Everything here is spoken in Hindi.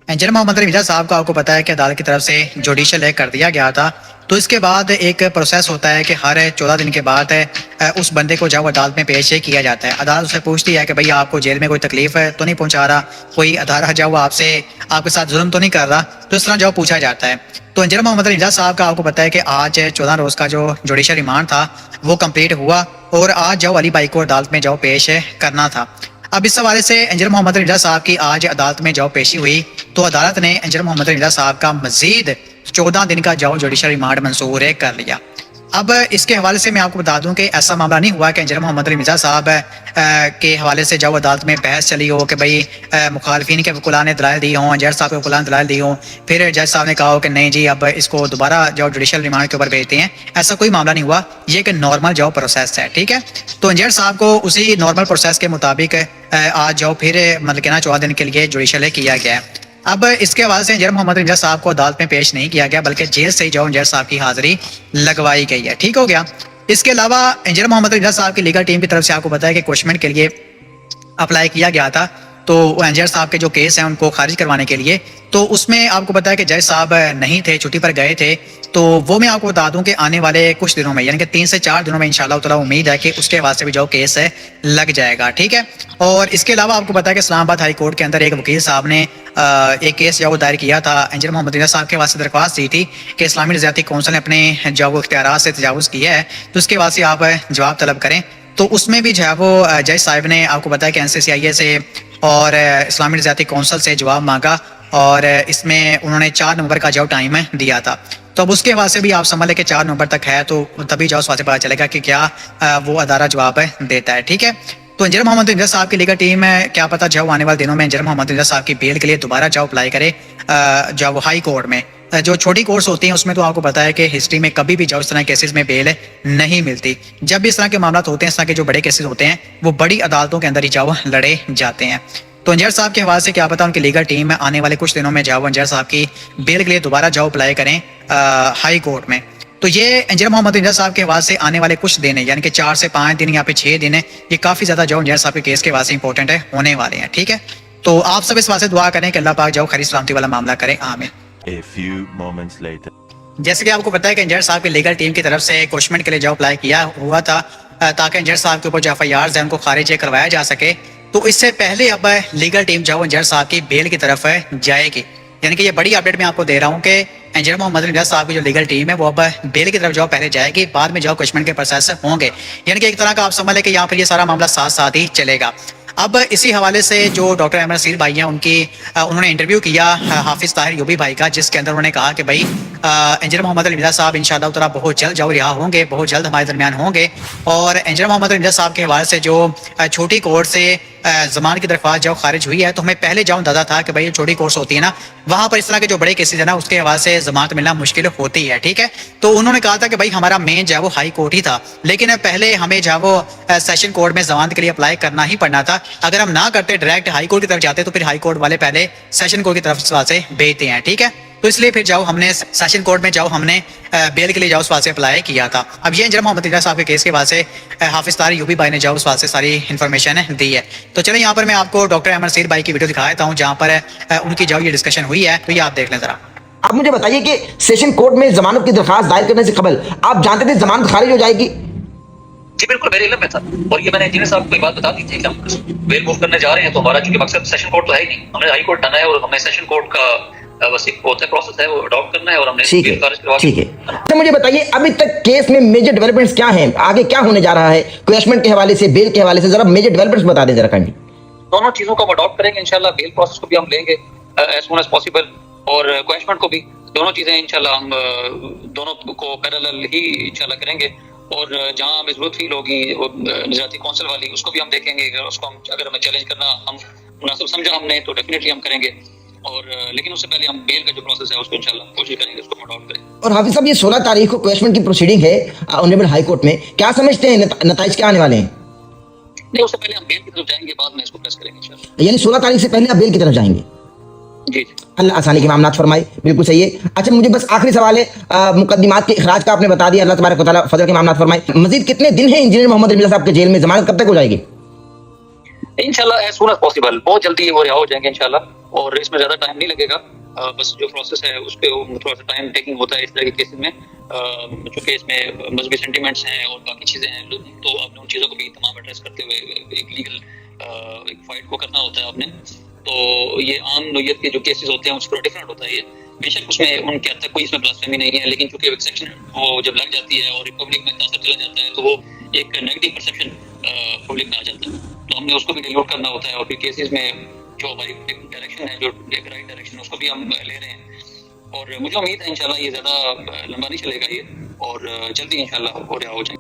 इंजीनियर मोहम्मद रमीजा साहब को आपको पता है कि अदालत की तरफ से जुडिशल एक कर दिया गया था। तो इसके बाद एक प्रोसेस होता है कि हर 14 दिन के बाद उस बंदे को जब अदालत में पेश किया जाता है, अदालत उससे पूछती है कि भाई आपको जेल में कोई तकलीफ तो नहीं पहुंचा रहा, कोई अदारा जो आपसे आपके साथ जुल्म तो नहीं कर रहा। तो इस तरह जब पूछा जाता है तो इंजीनियर मोहम्मद रमीजा साहब का आपको पता है कि आज 14 रोज़ का जो जुडिशल रिमांड था वो कम्प्लीट हुआ और आज जो अली भाई को अदालत में जो पेश करना था। अब इस हवाले से इंजीनियर मोहम्मद रमीजा साहब की आज अदालत में जो पेशी हुई तो अदालत ने इंजीनियर मोहम्मद रमीजा साहब का मजीद 14 दिन का जो जुडिशल रिमांड मंजूर कर लिया। अब इसके हवाले से मैं आपको बता दूं कि ऐसा मामला नहीं हुआ कि इंजीनियर मोहम्मद रमीजा साहब के हवाले से जब अदालत में बहस चली हो कि भाई मुखालफिन के वकुला ने दलाइल दी हों, जज साहब के वकुला ने दलाइल दी हों, फिर जज साहब ने कहा हो कि नहीं जी अब इसको दोबारा जो जुडिशल रिमांड के ऊपर भेजते हैं। ऐसा कोई मामला नहीं हुआ, ये कि नॉर्मल जो प्रोसेस है, ठीक है। तो इंजीनियर साहब को उसी नॉर्मल प्रोसेस के मुताबिक आज जो फिर मतलब कि ना 14 दिन के लिए जुडिशल किया गया है। अब इसके हवाले से इंजीनियर मोहम्मद रमीजा साहब को अदालत में पेश नहीं किया गया बल्कि जेल से ही जो इंजीनियर साहब की हाजिरी लगवाई गई है, ठीक हो गया। इसके अलावा इंजीनियर मोहम्मद रमीजा साहब की लीगल टीम की तरफ से आपको पता है कि क्वेश्चन के लिए अप्लाई किया गया था, तो इंजीनियर साहब के जो केस हैं उनको खारिज करवाने के लिए। तो उसमें आपको पता है कि जज साहब नहीं थे, छुट्टी पर गए थे। तो वो मैं आपको बता दूं कि आने वाले कुछ दिनों में यानी कि 3 से 4 दिनों में इंशाल्लाह ताला उम्मीद है कि उसके वास्ते भी जो केस है लग जाएगा, ठीक है। और इसके अलावा आपको पता है कि इस्लामाबाद हाई कोर्ट के अंदर एक वकील साहब ने एक केस जो दायर किया था, इंजीनियर मोहम्मद रमीजा साहब के वास्ते दरख्वास्त दी थी कि इस्लामी नज़ाती कौंसिल ने अपने जो इख्तियारात से तजावुज़ किया है तो उसके वास्ते आप जवाब तलब करें। तो उसमें भी जो है वो जज साहब ने आपको पता है कि NCCIA से और इस्लामी नज़ाती कौंसिल से जवाब मांगा और इसमें उन्होंने 4 नवंबर का जो टाइम दिया था। तो अब उसके वास्ते भी आप समझ लें कि 4 नवंबर तक है, तो तभी जो उस वास्ते पता चलेगा कि क्या वो अदारा जवाब देता है, ठीक है। तो इंजीनियर मोहम्मद रमीजा साहब की लीगल टीम क्या पता जो आने वाले दिनों में इंजीनियर मोहम्मद रमीजा साहब की बेल के लिए दोबारा जो अप्लाई करे जो हाई कोर्ट में। जो छोटी कोर्ट्स होती हैं उसमें तो आपको पता है कि हिस्ट्री में कभी भी जो इस तरह केसेस में बेल नहीं मिलती। जब भी इस तरह के मामला होते हैं, इस तरह के जो बड़े केसेस होते हैं वो बड़ी अदालतों के अंदर ही जाओ लड़े जाते हैं। तो इंजीनियर साहब के हवाले से क्या पता उनकी लीगल टीम आने वाले कुछ दिनों में जाओ इंजीनियर साहब की बेल के लिए दोबारा जाओ अप्लाई करें हाई कोर्ट में। तो ये इंजीनियर मोहम्मद रमीजा साहब के वास्ते आने वाले कुछ दिन है यानी कि 4 से 5 दिन या फिर 6 दिन है, ये काफ़ी ज़्यादा जो इंजीनियर साहब के केस के वास्ते इंपॉर्टेंट है होने वाले हैं, ठीक है। तो आप सब इस वास्ते दुआ करें कि अल्लाह पाक जाओ खरी सलामती वाला मामला करें, आमीन। A few moments later. जैसे कि आपको पता है कि इंजीनियर साहब की लीगल टीम की तरफ से क्वेश्चन के लिए जो अप्लाई किया हुआ था ताकि इंजीनियर साहब के ऊपर जो FIRs है उनको खारिज करवाया जा सके। तो इससे पहले अब लीगल टीम जो इंजीनियर साहब की बेल की तरफ जाएगी, यानी कि ये बड़ी अपडेट मैं आपको दे रहा हूँ कि इंजीनियर मोहम्मद रमीजा साहब की जो लीगल टीम है वो अब बेल की तरफ जो पहले जाएगी, बाद में जो क्वेश्चन के प्रोसेस होंगे। यानी कि एक तरह का आप समझ लें कि यहाँ पर ये सारा मामला साथ साथ ही चलेगा। अब इसी हवाले से जो डॉक्टर अहमद नसीर भाई हैं उन्होंने इंटरव्यू किया हाफिज ताहिर यूबी भाई का, जिसके अंदर उन्होंने कहा कि भाई इंजीनियर मोहम्मद रमीजा साहब इंशाअल्लाह ताला बहुत जल्द जो रिहा होंगे, बहुत जल्द हमारे दरमियान होंगे। और इंजीनियर मोहम्मद रमीजा साहब के हवाले से जो छोटी कोर्ट से जमान की दरख्वास्त जो खारिज हुई है, तो हमें पहले जो अंदाजा था कि भाई ये छोटी कोर्स होती है ना, वहाँ पर इस तरह के जो बड़े केसेज है ना उसके हवाले से जमानत मिलना मुश्किल होती है, ठीक है। तो उन्होंने कहा था कि भाई हमारा मेन जो है वो हाई कोर्ट ही था, लेकिन पहले हमें जो है वो सेशन कोर्ट में जमानत के लिए अप्लाई करना ही पड़ना था। अगर हम ना करते डायरेक्ट हाई कोर्ट की तरफ जाते तो फिर हाई कोर्ट वाले पहले सेशन कोर्ट की तरफ से भेजते हैं, ठीक है। तो इसलिए फिर जाओ हमने सेशन कोर्ट में जाओ हमने बेल के लिए जाओ उस वास्ते अप्लाई किया था। अब ये इंजीनियर मोहम्मद रमीजा साहब के केस के वास्ते हाफिज ताहिर यूबी भाई ने जाओ उस वास्ते सारी इन्फॉर्मेशन दी है। तो चलिए यहाँ पर मैं आपको डॉक्टर अहमद नसीर भाई की वीडियो दिखा देता हूँ जहाँ पर उनकी जो ये डिस्कशन हुई है, तो ये आप देख लें जरा। आप मुझे बताइए कि सेशन कोर्ट में जमानत की दरखास्त दायर करने से कबल आप जानते थे जमानत खारिज हो जाएगी? जी बिल्कुल, मेरे इल्म में था और ये मैंने इंजीनियर साहब को एक बात बता दी थी कि हम बेल मूव करने जा रहे हैं, तो हमारा चूंकि मकसद सेशन कोर्ट तो है ही नहीं, हमने हाई कोर्ट जाना है और हमें सेशन कोर्ट का बस एक होता है प्रोसेस है वो अडॉप्ट करना है और हमने ठीक है, ठीक है। तो मुझे बताइए अभी तक केस में मेजर डेवलपमेंट्स क्या हैं, आगे क्या होने जा रहा है क्वेश्चन के हवाले से, बेल के हवाले से, जरा मेजर डेवलपमेंट्स बता दें जरा काइंडली। दोनों चीजों को हम अडॉप्ट करेंगे इंशाल्लाह, बेल प्रोसेस को भी हम लेंगे एज सून एज पॉसिबल और क्वेश्चन को भी, दोनों चीजें इंशाल्लाह हम दोनों को पैरेलल ही इंशाल्लाह करेंगे। और जहां हमें जरूरत फील होगी नज़ाती कौंसिल वाली उसको भी हम देखेंगे, उसको हम अगर हमें चैलेंज करना हम मुनासिब समझा हमने तो डेफिनेटली हम करेंगे। और लेकिन उससे पहले हम बेल का जो प्रोसेस है उसको इंशाल्लाह कोशिश करेंगे उसको अडॉप्ट करें। और हाफिज साहब ये 16 तारीख को क्वेश्चन की प्रोसीडिंग है ऑनरेबल हाई कोर्ट में, क्या समझते हैं नताइज क्या आने वाले हैं? नहीं, उससे पहले हम बेल की तरफ जाएंगे, बाद में इसको प्रेस करेंगे इंशाल्लाह। यानी 16 तारीख से पहले आप बेल की तरफ जाएंगे? जी अल्लाह आसानी के मामलात फरमाए, बिल्कुल सही है। अच्छा मुझे बस आखिरी सवाल है, मुकदमात के इखराज का आपने बता दिया, अल्लाह तबारक व तआला फजल के मामलात फरमाए। मजीद कितने दिन है इंजीनियर मोहम्मद रमीजा साहब के जेल में, जमानत कब तक हो जाएगी? इंशाल्लाह एज सून एज पॉसिबल, बहुत जल्दी वो रिहा हो जाएंगे इंशाल्लाह। और इसमें ज़्यादा टाइम नहीं लगेगा। बस जो प्रोसेस है उस पर थोड़ा सा टाइम टेकिंग होता है इस तरह के केसेस में, चूँकि इसमें मजहबी सेंटिमेंट्स हैं और बाकी चीज़ें हैं, तो आपने उन चीज़ों को भी तमाम एड्रेस करते हुए एक लीगल एक फाइट को करना होता है आपने। तो ये आम नोयत के जो केसेस होते हैं उससे थोड़ा डिफरेंट होता है ये। बेशक उसमें उनके हद तक कोई इसमें ब्लास्फेमी नहीं है, लेकिन चूंकि एक सेक्शन वो जब लग जाती है और पब्लिक में इतना असर चला जाता है तो वो एक नेगेटिव परसेप्शन पब्लिक में आ जाता है, तो हमने उसको भी डिल्यूट करना होता है। और फिर केसेस में जो हमारी डायरेक्शन है, जो एक राइट डायरेक्शन, उसको भी हम ले रहे हैं। और मुझे उम्मीद है इंशाल्लाह ये ज़्यादा लंबा नहीं चलेगा ये, और जल्दी इंशाल्लाह हो जाएगा।